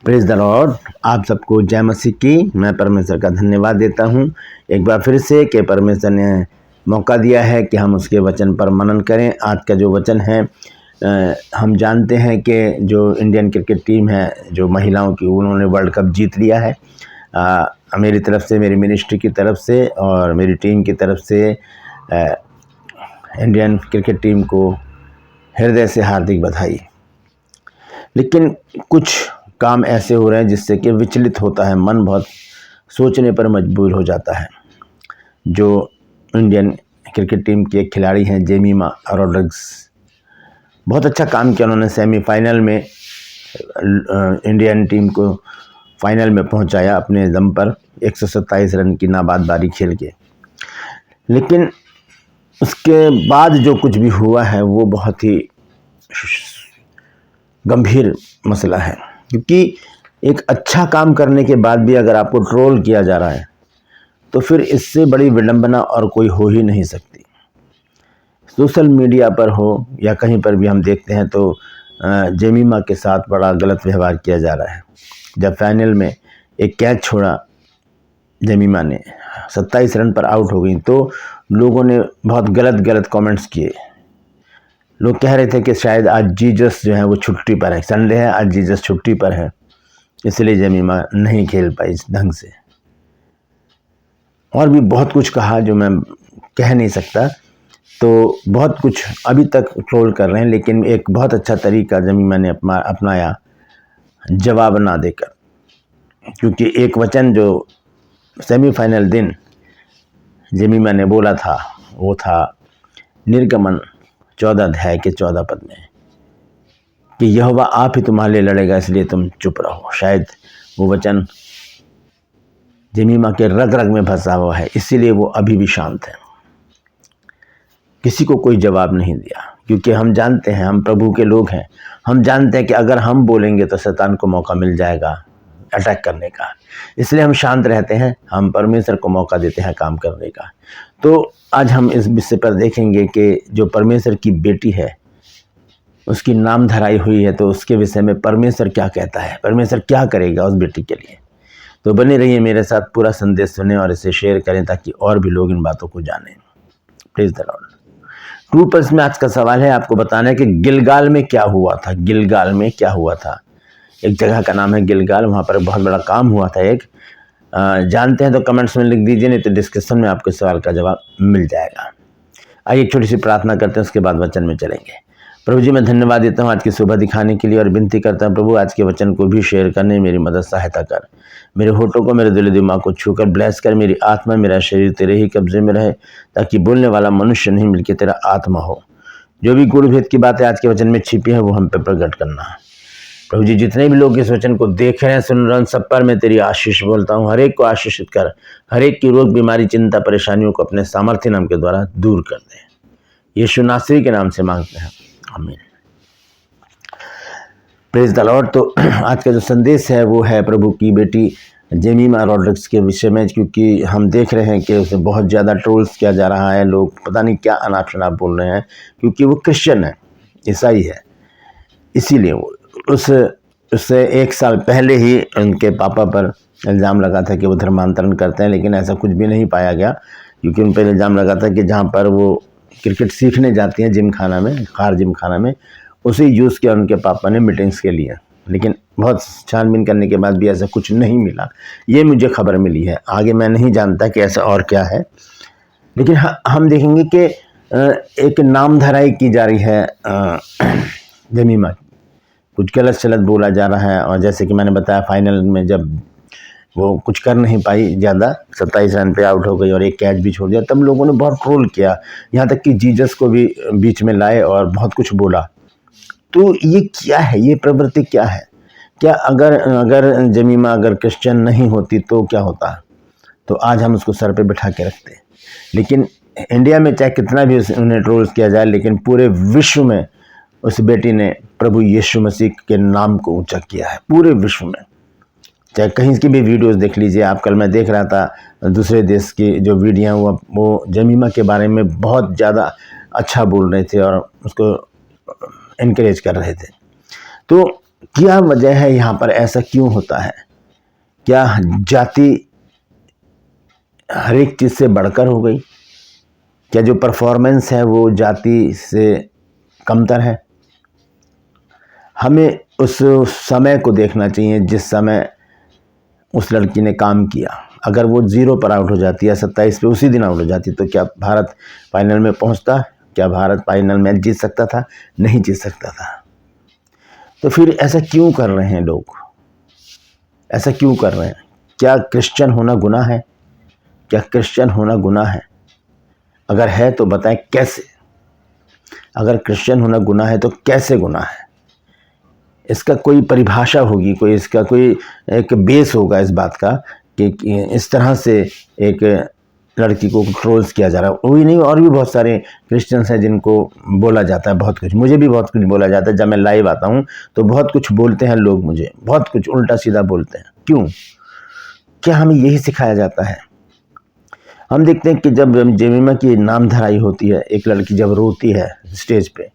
Praise the Lord. आप सबको जय मसीह की। मैं परमेश्वर का धन्यवाद देता हूं एक बार फिर से कि परमेश्वर ने मौका दिया है कि हम उसके वचन पर मनन करें। आज का जो वचन है, हम जानते हैं कि जो इंडियन क्रिकेट टीम है जो महिलाओं की, उन्होंने वर्ल्ड कप जीत लिया है। मेरी तरफ से, मेरी मिनिस्ट्री की तरफ से और मेरी टीम की तरफ से इंडियन क्रिकेट टीम को हृदय से हार्दिक बधाई। लेकिन कुछ काम ऐसे हो रहे हैं जिससे कि विचलित होता है मन, बहुत सोचने पर मजबूर हो जाता है। जो इंडियन क्रिकेट टीम के एक खिलाड़ी हैं जेमिमा रॉड्रिग्स, बहुत अच्छा काम किया उन्होंने। सेमीफाइनल में इंडियन टीम को फाइनल में पहुंचाया अपने दम पर 127 रन की नाबाद बारी खेल के। लेकिन उसके बाद जो कुछ भी हुआ है वो बहुत ही गंभीर मसला है, क्योंकि एक अच्छा काम करने के बाद भी अगर आपको ट्रोल किया जा रहा है तो फिर इससे बड़ी विडंबना और कोई हो ही नहीं सकती। सोशल मीडिया पर हो या कहीं पर भी हम देखते हैं तो जेमिमा के साथ बड़ा गलत व्यवहार किया जा रहा है। जब फाइनल में एक कैच छोड़ा जेमिमा ने, 27 रन पर आउट हो गई, तो लोगों ने बहुत गलत कमेंट्स किए। लोग कह रहे थे कि शायद आज जीजस जो है वो छुट्टी पर है, संडे है, आज जीजस छुट्टी पर है, इसलिए जेमिमा नहीं खेल पाई इस ढंग से। और भी बहुत कुछ कहा जो मैं कह नहीं सकता। तो बहुत कुछ अभी तक ट्रोल कर रहे हैं, लेकिन एक बहुत अच्छा तरीका जेमिमा ने अपनाया जवाब ना देकर। क्योंकि एक वचन जो सेमीफाइनल दिन जेमिमा ने बोला था वो था निर्गमन 14 अध्याय के 14 पद में कि यहोवा आप ही तुम्हारे लिए लड़ेगा, इसलिए तुम चुप रहो। शायद वो वचन जेमिमा के रग रग में फंसा हुआ है, इसीलिए वो अभी भी शांत है, किसी को कोई जवाब नहीं दिया। क्योंकि हम जानते हैं, हम प्रभु के लोग हैं, हम जानते हैं कि अगर हम बोलेंगे तो शैतान को मौका मिल जाएगा अटैक करने का। इसलिए हम शांत रहते हैं, हम परमेश्वर को मौका देते हैं काम करने का। तो आज हम इस विषय पर देखेंगे कि जो परमेश्वर की बेटी है उसकी नाम धराई हुई है, तो उसके विषय में परमेश्वर क्या कहता है, परमेश्वर क्या करेगा उस बेटी के लिए। तो बने रहिए मेरे साथ, पूरा संदेश सुने और इसे शेयर करें ताकि और भी लोग इन बातों को जानें। Praise the Lord. True pulse में आज का सवाल है, आपको बताना है कि गिलगाल में क्या हुआ था। गिलगाल में क्या हुआ था? एक जगह का नाम है गिलगाल, वहाँ पर बहुत बड़ा काम हुआ था एक। जानते हैं तो कमेंट्स में लिख दीजिए, नहीं तो डिस्क्रिप्शन में आपके सवाल का जवाब मिल जाएगा। आइए एक छोटी सी प्रार्थना करते हैं, उसके बाद वचन में चलेंगे। प्रभु जी, मैं धन्यवाद देता हूँ आज की सुबह दिखाने के लिए और विनती करता हूँ प्रभु आज के वचन को भी शेयर करने में मेरी मदद सहायता कर। मेरे होठों को, मेरे दिल दिमाग को छूकर ब्लेस कर। मेरी आत्मा, मेरा शरीर तेरे ही कब्जे में रहे, ताकि बोलने वाला मनुष्य नहीं बल्कि तेरा आत्मा हो। जो भी गुड़ भेद की बातें आज के वचन में छिपी हैं वो हम पे प्रकट करना है। प्रभु जी, जितने भी लोग इस वचन को देख रहे हैं, सुन रहे हैं, सब पर मैं तेरी आशीष बोलता हूँ। हर एक को आशीषित कर, हर एक की रोग, बीमारी, चिंता, परेशानियों को अपने सामर्थ्य नाम के द्वारा दूर कर दे। यीशु नासरी के नाम से मांगते हैं, आमीन। Praise the Lord. तो आज का जो संदेश है वो है प्रभु की बेटी जेमिमा रॉड्रिग्स के विषय में, क्योंकि हम देख रहे हैं कि उसे बहुत ज़्यादा ट्रोल्स किया जा रहा है। लोग पता नहीं क्या अनाप शनाप बोल रहे हैं, क्योंकि वो क्रिश्चियन है, ईसाई है। इसीलिए वो उससे 1 साल पहले ही उनके पापा पर इल्ज़ाम लगा था कि वो धर्मांतरण करते हैं, लेकिन ऐसा कुछ भी नहीं पाया गया। क्योंकि उन पर इल्ज़ाम लगा था कि जहाँ पर वो क्रिकेट सीखने जाती हैं जिम खाना में, खार जिम खाना में, उसे यूज़ किया उनके पापा ने मीटिंग्स के लिए। लेकिन बहुत छानबीन करने के बाद भी ऐसा कुछ नहीं मिला, ये मुझे खबर मिली है। आगे मैं नहीं जानता कि ऐसा और क्या है, लेकिन हम देखेंगे कि एक नाम धराई की जा रही है जेमिमा की। कुछ गलत सलत बोला जा रहा है, और जैसे कि मैंने बताया फाइनल में जब वो कुछ कर नहीं पाई, ज़्यादा 27 रन पे आउट हो गई और एक कैच भी छोड़ दिया, तब लोगों ने बहुत ट्रोल किया, यहाँ तक कि जीजस को भी बीच में लाए और बहुत कुछ बोला। तो ये क्या है, ये प्रवृत्ति क्या है? क्या अगर जेमिमा अगर क्रिश्चियन नहीं होती तो क्या होता? तो आज हम उसको सर पे बिठा के रखते। लेकिन इंडिया में चाहे कितना भी उन्हें ट्रोल्स किया जाए, लेकिन पूरे विश्व में उस बेटी ने प्रभु यीशु मसीह के नाम को ऊंचा किया है, पूरे विश्व में। चाहे कहीं की भी वीडियोस देख लीजिए आप। कल मैं देख रहा था दूसरे देश की जो वीडियो, वो जेमिमा के बारे में बहुत ज़्यादा अच्छा बोल रहे थे और उसको इनकरेज कर रहे थे। तो क्या वजह है यहाँ पर, ऐसा क्यों होता है? क्या जाति हर एक चीज़ से बढ़कर हो गई? क्या जो परफॉर्मेंस है वो जाति से कमतर है? हमें उस समय को देखना चाहिए जिस समय उस लड़की ने काम किया। अगर वो 0 पर आउट हो जाती या 27 पे उसी दिन आउट हो जाती तो क्या भारत फाइनल में पहुंचता? क्या भारत फाइनल मैच जीत सकता था? नहीं जीत सकता था। तो फिर ऐसा क्यों कर रहे हैं लोग? ऐसा क्यों कर रहे हैं? क्या क्रिश्चियन होना गुनाह है? क्या क्रिश्चियन होना गुनाह है? अगर है तो बताएं कैसे? अगर क्रिश्चियन होना गुनाह है तो कैसे गुनाह है? इसका कोई परिभाषा होगी, कोई इसका कोई एक बेस होगा इस बात का कि इस तरह से एक लड़की को ट्रोल्स किया जा रहा है। वही नहीं, और भी बहुत सारे क्रिश्चियंस हैं जिनको बोला जाता है बहुत कुछ। मुझे भी बहुत कुछ बोला जाता है। जब मैं लाइव आता हूँ तो बहुत कुछ बोलते हैं लोग, मुझे बहुत कुछ उल्टा सीधा बोलते हैं। क्यों? क्या हमें यही सिखाया जाता है? हम देखते हैं कि जब जेमिमा की नाम धराई होती है, एक लड़की जब रोती है स्टेज पे,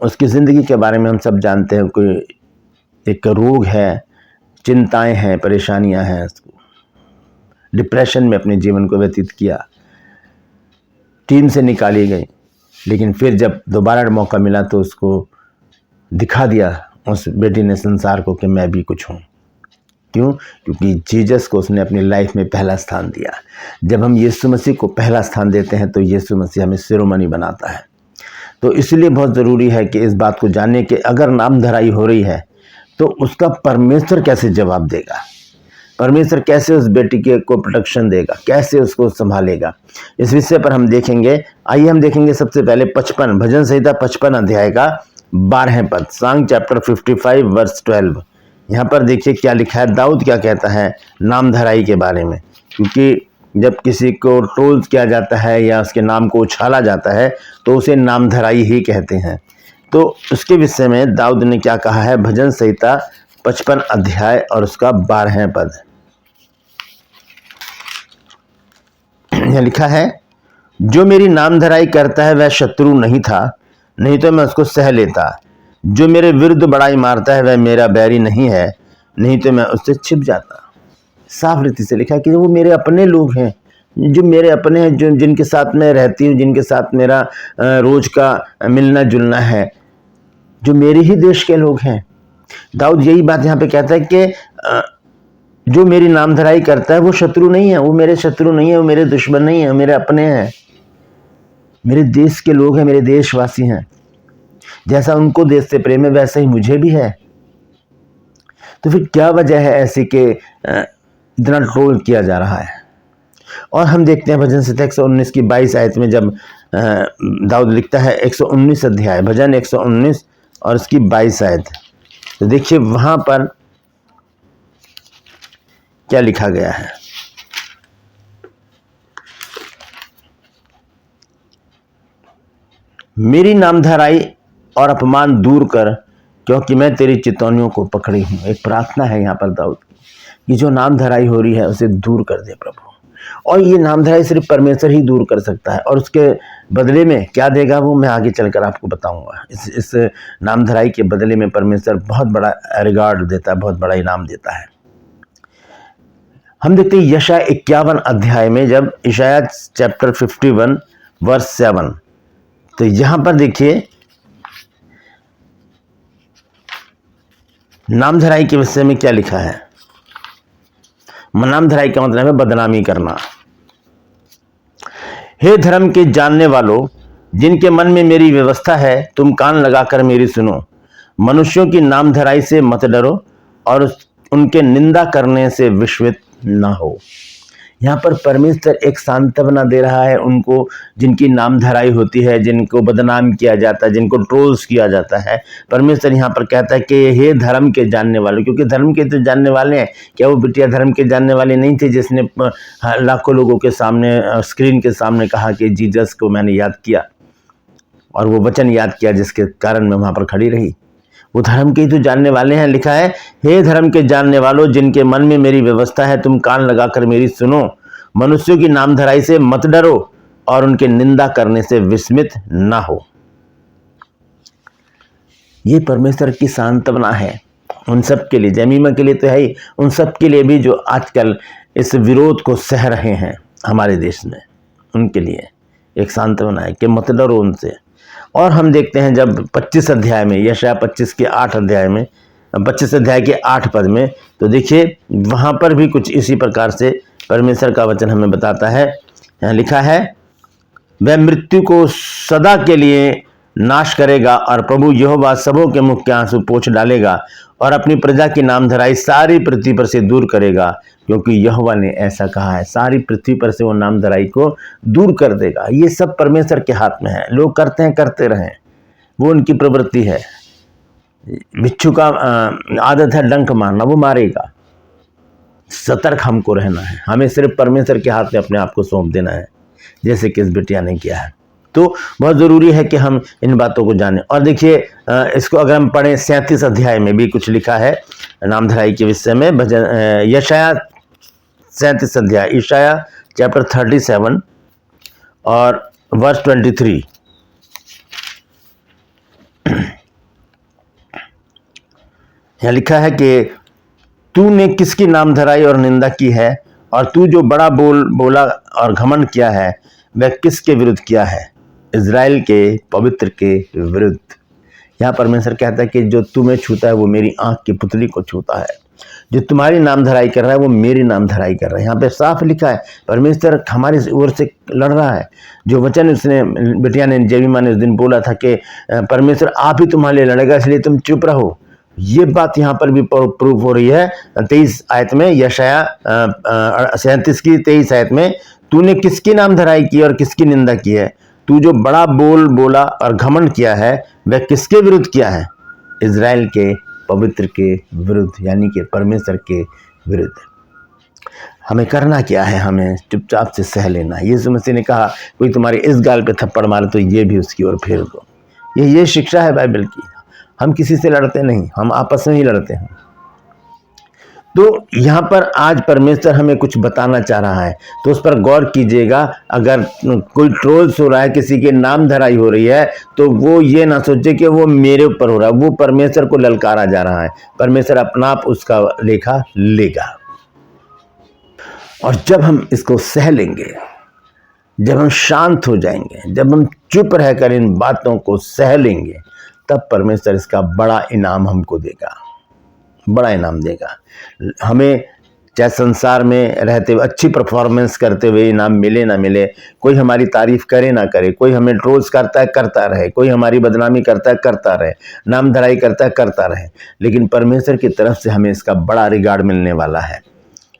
उसकी ज़िंदगी के बारे में हम सब जानते हैं। कोई एक रोग है, चिंताएं हैं, परेशानियां हैं, डिप्रेशन में अपने जीवन को व्यतीत किया, टीम से निकाली गई, लेकिन फिर जब दोबारा मौका मिला तो उसको दिखा दिया उस बेटी ने संसार को कि मैं भी कुछ हूँ। क्यों? क्योंकि जीसस को उसने अपनी लाइफ में पहला स्थान दिया। जब हम यीशु मसीह को पहला स्थान देते हैं तो यीशु मसीह हमें शिरोमणि बनाता है। तो इसलिए बहुत ज़रूरी है कि इस बात को जानने के अगर नाम धराई हो रही है तो उसका परमेश्वर कैसे जवाब देगा? परमेश्वर कैसे उस बेटी के को प्रोटेक्शन देगा? कैसे उसको संभालेगा? इस विषय पर हम देखेंगे। आइए हम देखेंगे सबसे पहले 55 भजन संहिता 55 अध्याय का 12 पद, सॉन्ग चैप्टर 55 वर्स 12। यहाँ पर देखिए क्या लिखा है, दाऊद क्या कहता है नाम धराई के बारे में। क्योंकि जब किसी को ट्रोल्स किया जाता है या उसके नाम को उछाला जाता है तो उसे नाम धराई ही कहते हैं। तो उसके विषय में दाऊद ने क्या कहा है, भजन संहिता 55 अध्याय और उसका 12 पद। यह लिखा है, जो मेरी नाम धराई करता है वह शत्रु नहीं था, नहीं तो मैं उसको सह लेता। जो मेरे विरुद्ध बड़ाई मारता है वह मेरा बैरी नहीं है, नहीं तो मैं उससे छिप जाता। साफ रीति से लिखा है कि वो मेरे अपने लोग हैं, जो मेरे अपने हैं, जो जिनके साथ मैं रहती हूँ, जिनके साथ मेरा रोज का मिलना जुलना है, जो मेरे ही देश के लोग हैं। दाऊद यही बात यहाँ पे कहता है कि जो मेरी नाम धराई करता है वो शत्रु नहीं है, वो मेरे शत्रु नहीं है, वो मेरे दुश्मन नहीं है, मेरे अपने हैं, मेरे देश के लोग हैं, मेरे देशवासी हैं। जैसा उनको देश से प्रेम है वैसा ही मुझे भी है। तो फिर क्या वजह है ऐसी कि इतना ट्रोल किया जा रहा है? और हम देखते हैं भजन संहिता 119 की 22 आयत में जब दाऊद लिखता है, 119 अध्याय भजन 119 और उसकी 22 आयत, तो देखिए वहां पर क्या लिखा गया है। मेरी नामधराई और अपमान दूर कर, क्योंकि मैं तेरी चितौनियों को पकड़ी हूं। एक प्रार्थना है यहाँ पर दाऊद की, जो नामधराई हो रही है उसे दूर कर दे प्रभु। और ये नामधराई सिर्फ परमेश्वर ही दूर कर सकता है, और उसके बदले में क्या देगा वो मैं आगे चलकर आपको बताऊंगा। इस नामधराई के बदले में परमेश्वर बहुत बड़ा रिगार्ड देता है, बहुत बड़ा इनाम देता है। हम देखते हैं यशाया 51 अध्याय में, जब यशाया चैप्टर 51 वर्स 7, तो यहां पर देखिए नामधराई के विषय में क्या लिखा है। नामधराई का मतलब है बदनामी करना। हे धर्म के जानने वालों, जिनके मन में मेरी व्यवस्था है, तुम कान लगाकर मेरी सुनो। मनुष्यों की नामधराई से मत डरो और उनके निंदा करने से विस्मित न हो। यहाँ पर परमेश्वर एक सांत्वना दे रहा है उनको जिनकी नामधराई होती है, जिनको बदनाम किया जाता है, जिनको ट्रोल्स किया जाता है। परमेश्वर यहाँ पर कहता है कि हे धर्म के जानने वाले, क्योंकि धर्म के तो जानने वाले हैं। क्या वो बिटिया धर्म के जानने वाले नहीं थे जिसने लाखों लोगों के सामने स्क्रीन के सामने कहा कि जीसस को मैंने याद किया, और वो वचन याद किया जिसके कारण मैं वहां पर खड़ी रही। वो धर्म के ही तो जानने वाले हैं। लिखा है, हे धर्म के जानने वालों, जिनके मन में मेरी व्यवस्था है, तुम कान लगाकर मेरी सुनो। मनुष्यों की नामधराई से मत डरो और उनके निंदा करने से विस्मित ना हो। ये परमेश्वर की सांत्वना है उन सब के लिए, जमीमा के लिए तो है ही, उन सब के लिए भी जो आजकल इस विरोध को सह रहे हैं हमारे देश में, उनके लिए एक सांत्वना है कि मत डरो उनसे। और हम देखते हैं जब 25 अध्याय में, यशायाह 25 के 8 अध्याय में, 25 अध्याय के 8 पद में, तो देखिए वहाँ पर भी कुछ इसी प्रकार से परमेश्वर का वचन हमें बताता है। यहाँ लिखा है, वह मृत्यु को सदा के लिए नाश करेगा और प्रभु यहोवा सबों के मुख के आंसू पोंछ डालेगा और अपनी प्रजा की नामधराई सारी पृथ्वी पर से दूर करेगा, क्योंकि यहोवा ने ऐसा कहा है। सारी पृथ्वी पर से वो नामधराई को दूर कर देगा। ये सब परमेश्वर के हाथ में है। लोग करते हैं, करते रहें, वो उनकी प्रवृत्ति है। बिच्छू का आदत है डंक मारना, वो मारेगा। सतर्क हमको रहना है, हमें सिर्फ परमेश्वर के हाथ में अपने आप को सौंप देना है, जैसे कि इस बिटिया ने किया है। तो बहुत ज़रूरी है कि हम इन बातों को जानें। और देखिए इसको अगर हम पढ़ें, 37 अध्याय में भी कुछ लिखा है नामधराई के विषय में। यशायाह 37 अध्याय, यशायाह चैप्टर 37 और वर्स 23। यहाँ लिखा है कि तूने किसकी नामधराई और निंदा की है, और तू जो बड़ा बोला और घमंड किया है, वह किसके विरुद्ध किया है? इज़राइल के पवित्र के विरुद्ध। यहाँ परमेश्वर कहता है कि जो तुम्हें छूता है वो मेरी आंख की पुतली को छूता है। जो तुम्हारी नामधराई कर रहा है वो मेरी नामधराई कर रहा है। यहाँ पे साफ लिखा है, परमेश्वर हमारी ओर से लड़ रहा है। जो वचन उसने, बिटिया ने, जेमिमा ने उस दिन बोला था कि परमेश्वर आप ही तुम्हारे लिए लड़ेगा, इसलिए तुम चुप रहो, ये बात यहाँ पर भी प्रूफ हो रही है। 23 आयत में, यशायाह 37 की 23 आयत में, तूने किसकी नामधराई की और किसकी निंदा की है? तू जो बड़ा बोला और घमंड किया है, वह किसके विरुद्ध किया है? इज़राइल के पवित्र के विरुद्ध, यानी कि परमेश्वर के विरुद्ध। हमें करना क्या है? हमें चुपचाप से सह लेना। यीशु मसीह ने कहा, कोई तुम्हारे इस गाल पे थप्पड़ मारे तो ये भी उसकी ओर फेर दो। ये शिक्षा है बाइबल की। हम किसी से लड़ते नहीं, हम आपस में ही लड़ते हैं। तो यहाँ पर आज परमेश्वर हमें कुछ बताना चाह रहा है, तो उस पर गौर कीजिएगा। अगर कोई ट्रोल्स हो रहा है, किसी के नाम धराई हो रही है, तो वो ये ना सोचे कि वो मेरे ऊपर हो रहा है, वो परमेश्वर को ललकारा जा रहा है। परमेश्वर अपना आप उसका लेखा लेगा। और जब हम इसको सह लेंगे, जब हम शांत हो जाएंगे, जब हम चुप रहकर इन बातों को सह लेंगे, तब परमेश्वर इसका बड़ा इनाम हमको देगा, बड़ा इनाम देगा। हमें चाहे संसार में रहते हुए अच्छी परफॉर्मेंस करते हुए इनाम मिले ना मिले, कोई हमारी तारीफ करे ना करे, कोई हमें ट्रोल्स करता है करता रहे, कोई हमारी बदनामी करता है करता रहे, नाम धराई करता है करता रहे, लेकिन परमेश्वर की तरफ से हमें इसका बड़ा रिगार्ड मिलने वाला है।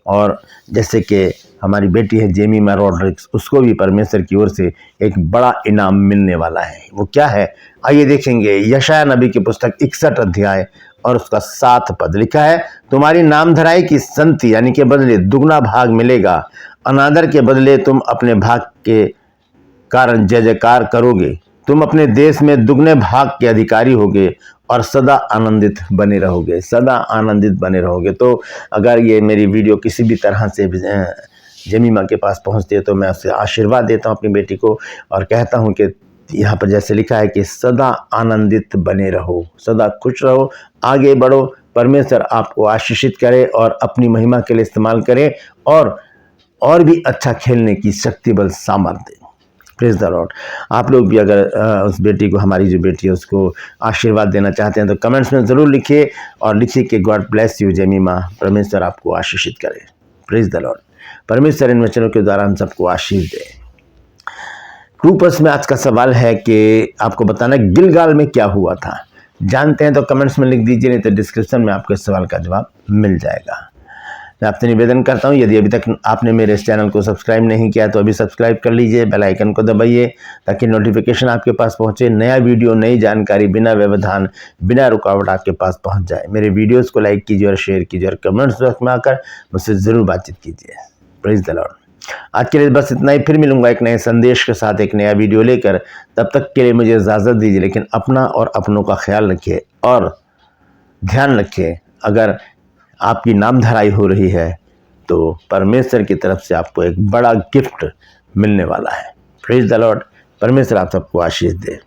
और जैसे कि हमारी बेटी है जेमिमा रॉड्रिक्स, उसको भी परमेश्वर की ओर से एक बड़ा इनाम मिलने वाला है। वो क्या है, आइए देखेंगे। यशायाह नबी की पुस्तक 61 अध्याय और उसका 7 पद लिखा है, तुम्हारी नामधराई की संति यानी के बदले दुगना भाग मिलेगा, अनादर के बदले तुम अपने भाग के कारण जय जयकार करोगे, तुम अपने देश में दुगने भाग के अधिकारी होगे और सदा आनंदित बने रहोगे, सदा आनंदित बने रहोगे। तो अगर ये मेरी वीडियो किसी भी तरह से जेमिमा के पास पहुंचती है, तो मैं उससे आशीर्वाद देता हूं अपनी बेटी को और कहता हूं कि यहाँ पर जैसे लिखा है कि सदा आनंदित बने रहो, सदा खुश रहो, आगे बढ़ो, परमेश्वर आपको आशीषित करे और अपनी महिमा के लिए इस्तेमाल करे और भी अच्छा खेलने की शक्ति बल सामर्थ्य। Praise the Lord. आप लोग भी अगर उस बेटी को, हमारी जो बेटी है उसको आशीर्वाद देना चाहते हैं तो कमेंट्स में ज़रूर लिखिए और लिखिए कि गॉड ब्लेस यू जेमिमा, परमेश्वर आपको आशीषित करे। Praise the Lord. परमेश्वर इन वचनों के द्वारा हम सबको आशीष दे। ट्रूपर्स में आज का सवाल है कि आपको बताना गिलगाल में क्या हुआ था। जानते हैं तो कमेंट्स में लिख दीजिए, नहीं तो डिस्क्रिप्शन में आपको इस सवाल का जवाब मिल जाएगा। मैं आपसे निवेदन करता हूं, यदि अभी तक आपने मेरे इस चैनल को सब्सक्राइब नहीं किया तो अभी सब्सक्राइब कर लीजिए, बेल आइकन को दबाइए ताकि नोटिफिकेशन आपके पास पहुंचे, नया वीडियो, नई जानकारी बिना व्यवधान, बिना रुकावट आपके पास पहुंच जाए। मेरे वीडियोज़ को लाइक कीजिए और शेयर कीजिए और कमेंट्स बॉक्स में आकर मुझसे ज़रूर बातचीत कीजिए। Praise the Lord. आज के लिए बस इतना ही, फिर मिलूंगा एक नए संदेश के साथ, एक नया वीडियो लेकर। तब तक के लिए मुझे इजाज़त दीजिए, लेकिन अपना और अपनों का ख्याल रखिए और ध्यान रखिए। अगर आपकी नामधराई हो रही है तो परमेश्वर की तरफ से आपको एक बड़ा गिफ्ट मिलने वाला है। Praise the Lord. परमेश्वर आप सबको आशीष दे।